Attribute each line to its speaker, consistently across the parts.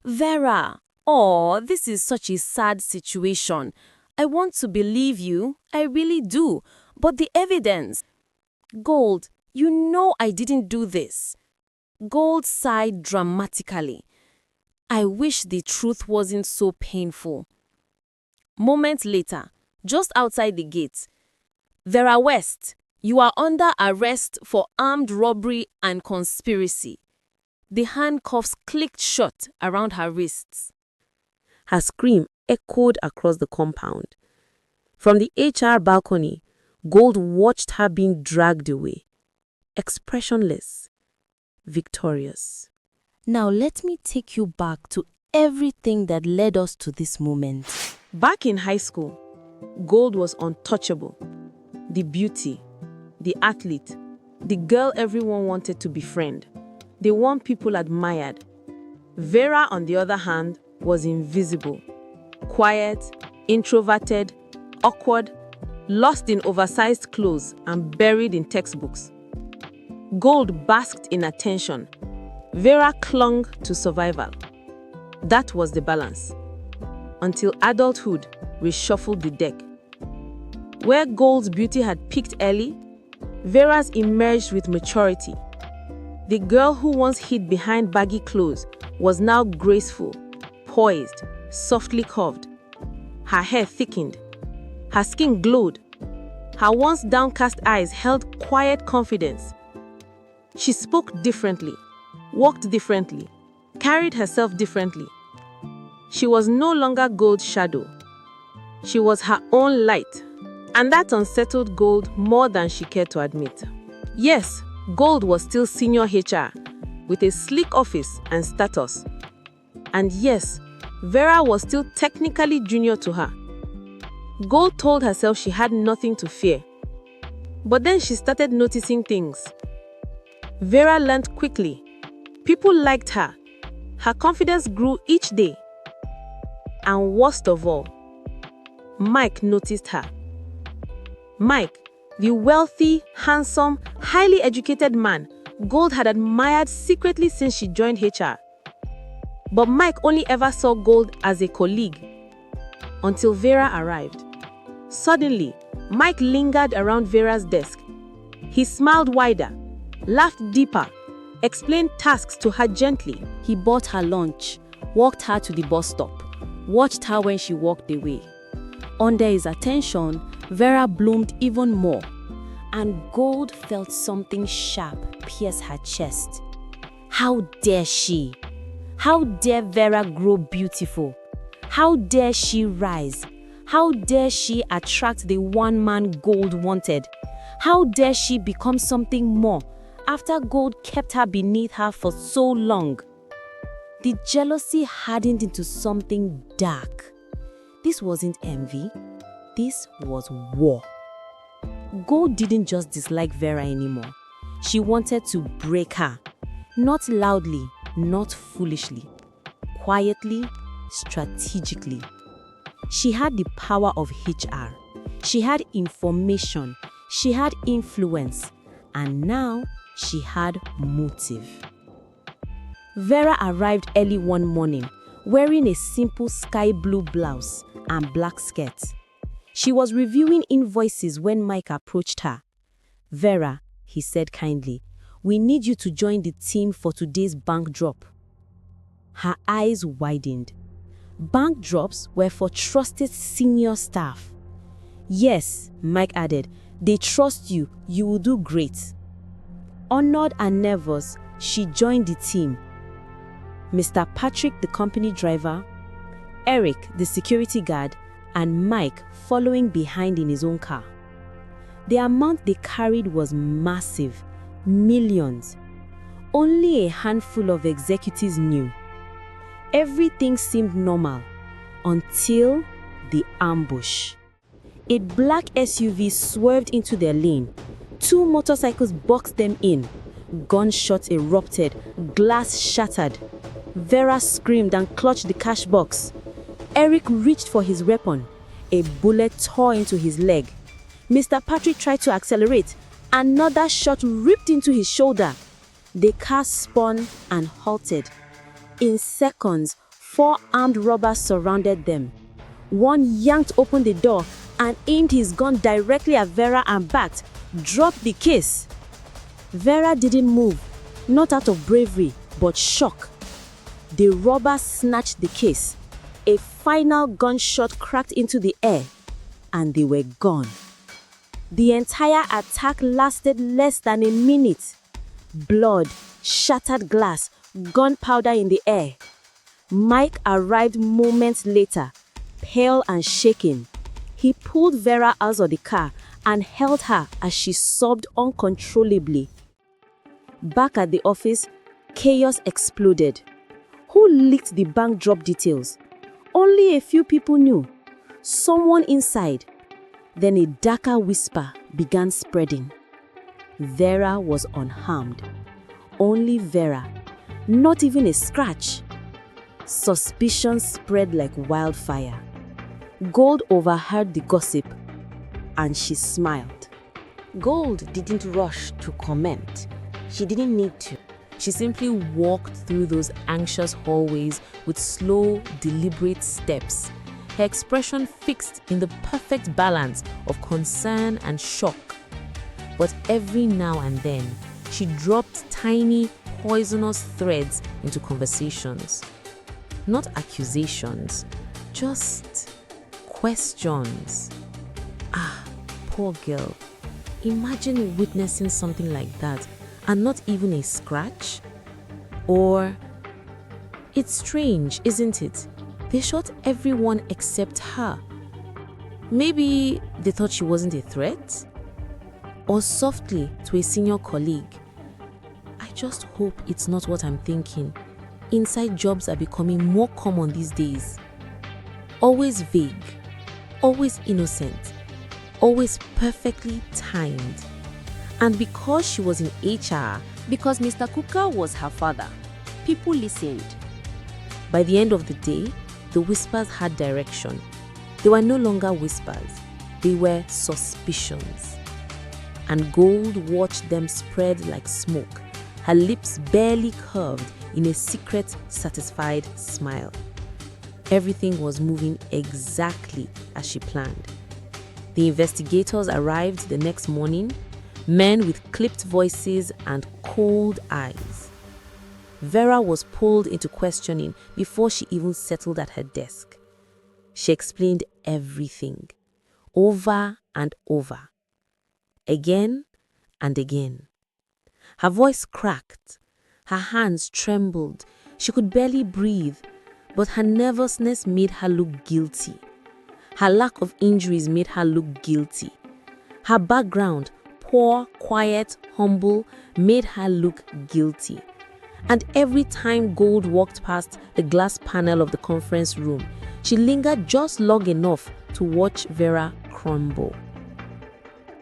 Speaker 1: Vera, oh, this is such a sad situation. I want to believe you, I really do, but the evidence. Gold, you know I didn't do this. Gold sighed dramatically. I wish the truth wasn't so painful. Moments later, just outside the gate, Vera West, you are under arrest for armed robbery and conspiracy. The handcuffs clicked shut around her wrists.
Speaker 2: Her scream echoed across the compound. From the HR balcony, Gold watched her being dragged away, expressionless, victorious.
Speaker 1: Now let me take you back to everything that led us to this moment.
Speaker 2: Back in high school, Gold was untouchable. The beauty, the athlete, the girl everyone wanted to befriend, the one people admired. Vera, on the other hand, was invisible, quiet, introverted, awkward, lost in oversized clothes and buried in textbooks. Gold basked in attention. Vera clung to survival. That was the balance. Until adulthood reshuffled the deck. Where Gold's beauty had peaked early, Vera's emerged with maturity. The girl who once hid behind baggy clothes was now graceful, poised, softly curved. Her hair thickened. Her skin glowed. Her once downcast eyes held quiet confidence. She spoke differently, walked differently, carried herself differently. She was no longer Gold's shadow. She was her own light, and that unsettled Gold more than she cared to admit. Yes, Gold was still senior HR, with a sleek office and status. And yes, Vera was still technically junior to her. Gold told herself she had nothing to fear. But then she started noticing things. Vera learned quickly. People liked her. Her confidence grew each day. And worst of all, Mike noticed her. Mike, the wealthy, handsome, highly educated man Gold had admired secretly since she joined HR. But Mike only ever saw Gold as a colleague until Vera arrived. Suddenly, Mike lingered around Vera's desk. He smiled wider, laughed deeper, explained tasks to her gently.
Speaker 1: He bought her lunch, walked her to the bus stop, watched her when she walked away. Under his attention, Vera bloomed even more, and Gold felt something sharp pierce her chest. How dare she? How dare Vera grow beautiful? How dare she rise? How dare she attract the one man Gold wanted? How dare she become something more after Gold kept her beneath her for so long? The jealousy hardened into something dark. This wasn't envy. This was war. Gold didn't just dislike Vera anymore. She wanted to break her. Not loudly, not foolishly. Quietly, strategically. She had the power of HR. She had information. She had influence. And now she had motive. Vera arrived early one morning, wearing a simple sky blue blouse and black skirt. She was reviewing invoices when Mike approached her. "Vera," he said kindly, "we need you to join the team for today's bank drop." Her eyes widened. Bank drops were for trusted senior staff. "Yes," Mike added, "they trust you. You will do great." Honored and nervous, she joined the team. Mr. Patrick, the company driver, Eric, the security guard, and Mike following behind in his own car. The amount they carried was massive, millions. Only a handful of executives knew. Everything seemed normal until the ambush. A black SUV swerved into their lane. 2 motorcycles boxed them in. Gunshots erupted, glass shattered. Vera screamed and clutched the cash box. Eric reached for his weapon. A bullet tore into his leg. Mr. Patrick tried to accelerate. Another shot ripped into his shoulder. The car spun and halted. In seconds, 4 armed robbers surrounded them. One yanked open the door and aimed his gun directly at Vera and backed, dropped the case. Vera didn't move, not out of bravery, but shock. The robbers snatched the case. A final gunshot cracked into the air, and they were gone. The entire attack lasted less than a minute. Blood, shattered glass, gunpowder in the air. Mike arrived moments later, pale and shaking. He pulled Vera out of the car and held her as she sobbed uncontrollably. Back at the office, chaos exploded. Who leaked the bank drop details? Only a few people knew. Someone inside. Then a darker whisper began spreading. Vera was unharmed. Only Vera. Not even a scratch. Suspicion spread like wildfire. Gold overheard the gossip, and she smiled.
Speaker 2: Gold didn't rush to comment. She didn't need to. She simply walked through those anxious hallways with slow, deliberate steps, her expression fixed in the perfect balance of concern and shock. But every now and then, she dropped tiny, poisonous threads into conversations. Not accusations, just questions. Ah, poor girl. Imagine witnessing something like that and not even a scratch. Or, it's strange, isn't it? They shot everyone except her. Maybe they thought she wasn't a threat? Or softly to a senior colleague. I just hope it's not what I'm thinking. Inside jobs are becoming more common these days. Always vague, always innocent, always perfectly timed. And because she was in HR,
Speaker 1: because Mr. Cooker was her father, people listened.
Speaker 2: By the end of the day, the whispers had direction. They were no longer whispers, they were suspicions. And Gold watched them spread like smoke, her lips barely curved in a secret, satisfied smile. Everything was moving exactly as she planned. The investigators arrived the next morning, men with clipped voices and cold eyes. Vera was pulled into questioning before she even settled at her desk. She explained everything, over and over, again and again. Her voice cracked, her hands trembled, she could barely breathe, but her nervousness made her look guilty. Her lack of injuries made her look guilty. Her background, poor, quiet, humble, made her look guilty. And every time Gold walked past the glass panel of the conference room, she lingered just long enough to watch Vera crumble.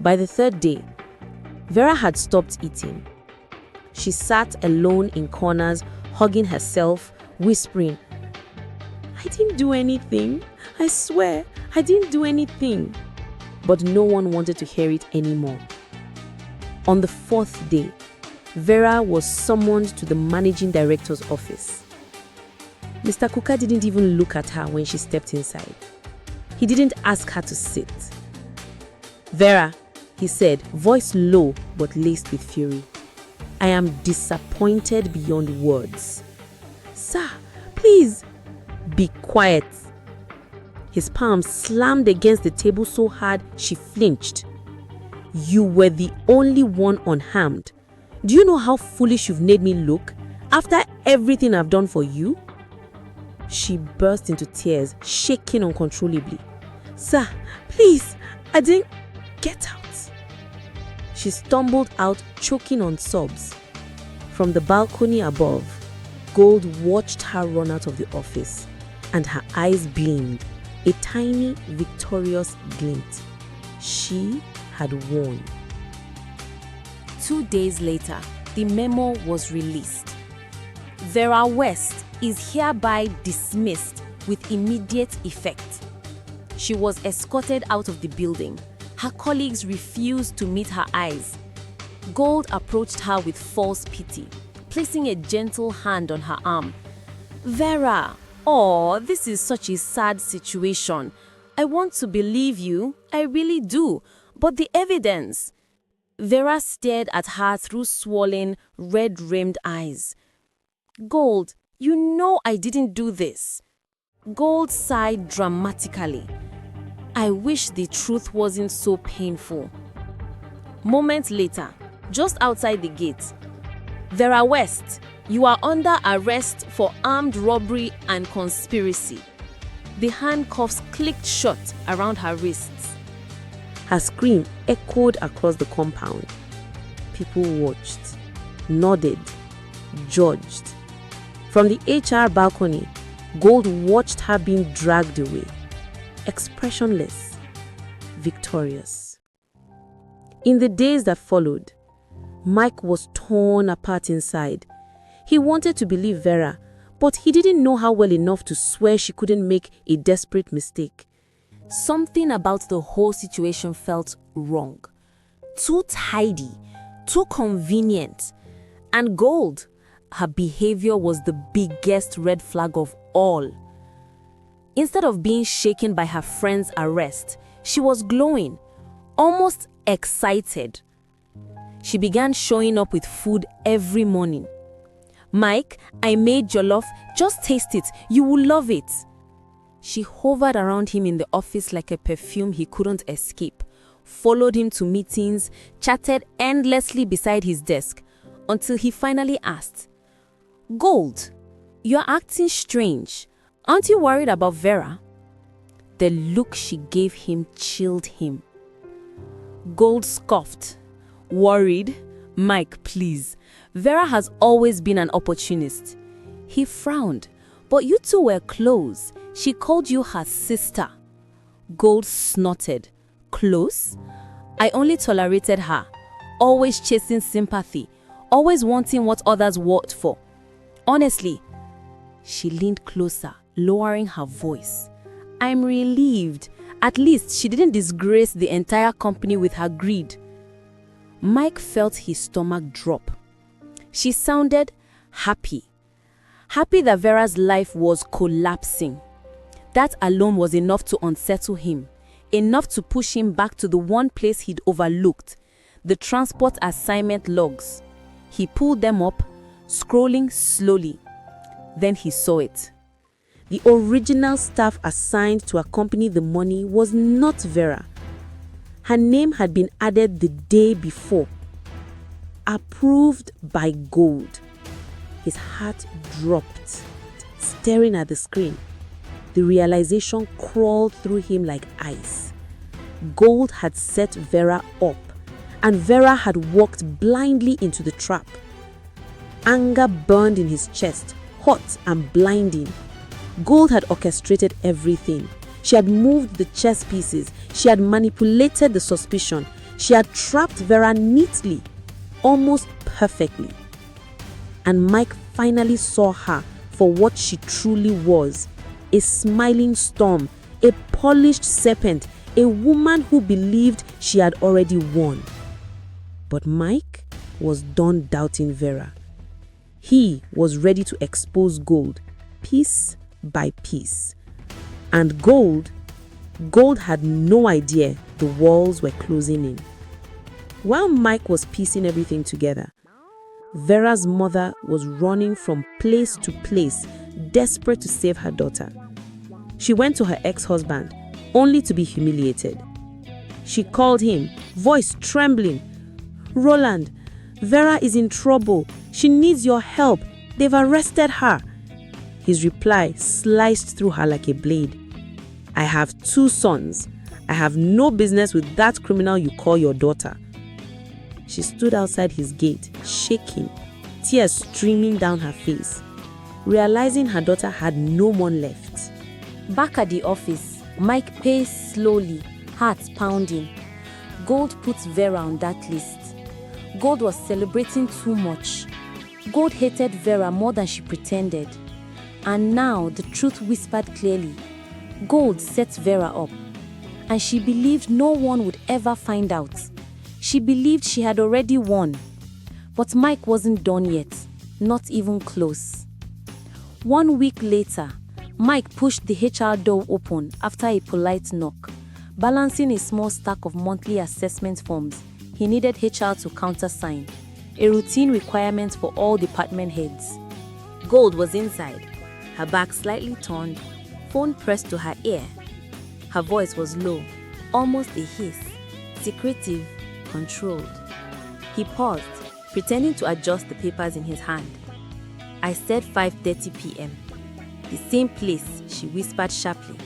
Speaker 2: By the third day, Vera had stopped eating. She sat alone in corners, hugging herself, whispering, "I didn't do anything. I swear, I didn't do anything." But no one wanted to hear it anymore. On the fourth day, Vera was summoned to the managing director's office. Mr. Cooker didn't even look at her when she stepped inside. He didn't ask her to sit. "Vera," he said, voice low but laced with fury, "I am disappointed beyond words." "Sir, please." "Be quiet." His palm slammed against the table so hard she flinched. "You were the only one unharmed. Do you know how foolish you've made me look after everything I've done for you?" She burst into tears, shaking uncontrollably. "Sir, please, I didn't get out." She stumbled out, choking on sobs. From the balcony above, Gold watched her run out of the office, and her eyes gleamed, a tiny, victorious glint. She had won.
Speaker 1: 2 days later, the memo was released. Vera West is hereby dismissed with immediate effect. She was escorted out of the building. Her colleagues refused to meet her eyes. Gold approached her with false pity, placing a gentle hand on her arm. "Vera, Oh, this is such a sad situation. I want to believe you, I really do, but the evidence. Vera stared at her through swollen, red-rimmed eyes. Gold, you know I didn't do this. Gold sighed dramatically. I wish the truth wasn't so painful. Moments later, just outside the gate, Vera West, you are under arrest for armed robbery and conspiracy. The handcuffs clicked shut around her wrists.
Speaker 2: Her scream echoed across the compound. People watched, nodded, judged. From the HR balcony, Gold watched her being dragged away, expressionless, victorious. In the days that followed, Mike was torn apart inside. He wanted to believe Vera, but he didn't know her well enough to swear she couldn't make a desperate mistake.
Speaker 1: Something about the whole situation felt wrong. Too tidy, too convenient. And Gold, her behavior was the biggest red flag of all. Instead of being shaken by her friend's arrest, she was glowing, almost excited. She began showing up with food every morning. Mike, I made jollof, just taste it, you will love it. She hovered around him in the office like a perfume he couldn't escape, followed him to meetings, chatted endlessly beside his desk, until he finally asked, Gold, you're acting strange. Aren't you worried about Vera? The look she gave him chilled him. Gold scoffed. Worried? Mike, please. Vera has always been an opportunist. He frowned. But you two were close. She called you her sister. Gold snorted. Close? I only tolerated her. Always chasing sympathy. Always wanting what others worked for. Honestly, she leaned closer, lowering her voice. I'm relieved. At least she didn't disgrace the entire company with her greed. Mike felt his stomach drop. She sounded happy. Happy that Vera's life was collapsing. That alone was enough to unsettle him, enough to push him back to the one place he'd overlooked, the transport assignment logs. He pulled them up, scrolling slowly. Then he saw it. The original staff assigned to accompany the money was not Vera. Her name had been added the day before. Approved by Gold. His heart dropped, staring at the screen. The realization crawled through him like ice. Gold had set Vera up, and Vera had walked blindly into the trap. Anger burned in his chest, hot and blinding. Gold had orchestrated everything. She had moved the chess pieces. She had manipulated the suspicion. She had trapped Vera neatly, almost perfectly. And Mike finally saw her for what she truly was. A smiling storm, a polished serpent, a woman who believed she had already won. But Mike was done doubting Vera. He was ready to expose Gold, piece by piece. And Gold had no idea the walls were closing in. While Mike was piecing everything together, Vera's mother was running from place to place, desperate to save her daughter. She went to her ex-husband, only to be humiliated. She called him, voice trembling. Roland, Vera is in trouble. She needs your help. They've arrested her. His reply sliced through her like a blade. I have 2 sons. I have no business with that criminal you call your daughter. She stood outside his gate, shaking, tears streaming down her face, realizing her daughter had no one left. Back at the office, Mike paced slowly, heart pounding. Gold put Vera on that list. Gold was celebrating too much. Gold hated Vera more than she pretended. And now the truth whispered clearly. Gold set Vera up. And she believed no one would ever find out. She believed she had already won. But Mike wasn't done yet, not even close. 1 week later, Mike pushed the HR door open after a polite knock. Balancing a small stack of monthly assessment forms, he needed HR to countersign, a routine requirement for all department heads. Gold was inside, her back slightly turned, phone pressed to her ear. Her voice was low, almost a hiss, secretive, controlled. He paused, pretending to adjust the papers in his hand. I said 5:30 p.m. The same place, she whispered sharply.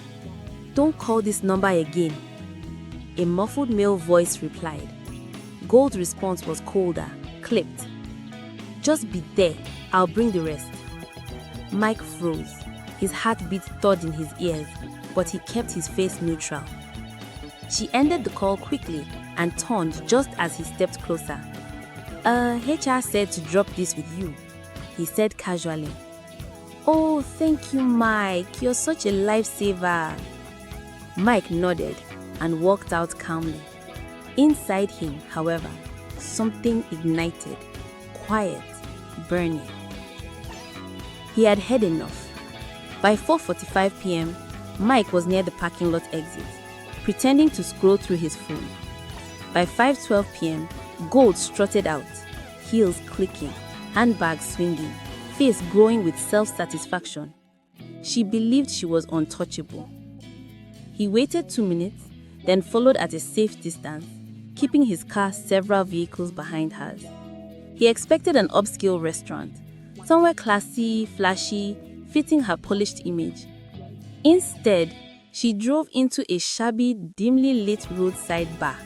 Speaker 1: Don't call this number again. A muffled male voice replied. Gold's response was colder, clipped. Just be there, I'll bring the rest. Mike froze. His heartbeat thud in his ears, but he kept his face neutral. She ended the call quickly and turned just as he stepped closer. HR said to drop this with you, he said casually. Oh, thank you, Mike. You're such a lifesaver. Mike nodded and walked out calmly. Inside him, however, something ignited, quiet, burning. He had had enough. By 4:45 p.m., Mike was near the parking lot exit, pretending to scroll through his phone. By 5:12 p.m., Gold strutted out, heels clicking, handbag swinging, face glowing with self-satisfaction. She believed she was untouchable. He waited 2 minutes, then followed at a safe distance, keeping his car several vehicles behind hers. He expected an upscale restaurant, somewhere classy, flashy, fitting her polished image. Instead, she drove into a shabby, dimly lit roadside bar.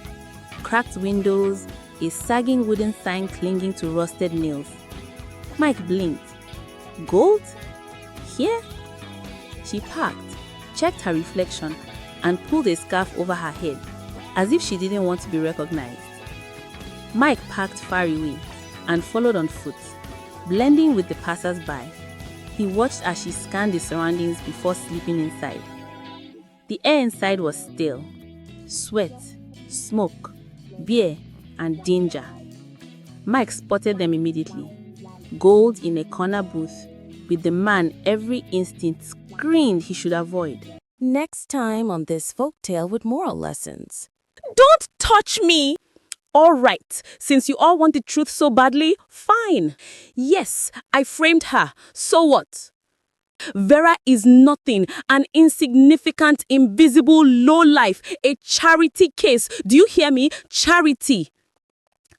Speaker 1: Cracked windows, a sagging wooden sign clinging to rusted nails. Mike blinked. Gold? Here? She parked, checked her reflection, and pulled a scarf over her head, as if she didn't want to be recognized. Mike parked far away and followed on foot, blending with the passers-by. He watched as she scanned the surroundings before slipping inside. The air inside was stale. Sweat, smoke, beer, and danger. Mike spotted them immediately. Gold in a corner booth, with the man every instinct screamed he should avoid.
Speaker 3: Next time on this folktale with moral lessons.
Speaker 2: Don't touch me! All right, since you all want the truth so badly, fine. Yes, I framed her. So what? Vera is nothing, an insignificant, invisible lowlife, a charity case. Do you hear me? Charity.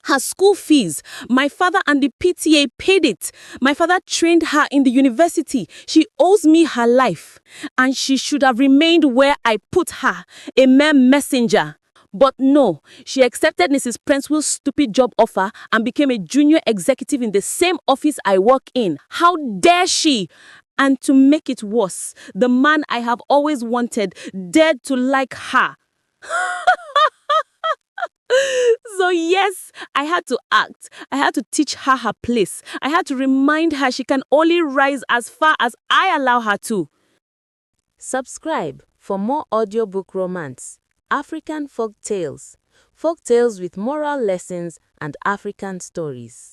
Speaker 2: Her school fees, my father and the PTA paid it. My father trained her in the university. She owes me her life. And she should have remained where I put her, a mere messenger. But no, she accepted Mrs. Prentswill's stupid job offer and became a junior executive in the same office I work in. How dare she? And to make it worse, the man I have always wanted dared to like her. So yes, I had to act. I had to teach her her place. I had to remind her she can only rise as far as I allow her to.
Speaker 3: Subscribe for more audiobook romance, African folktales, folktales with moral lessons and African stories.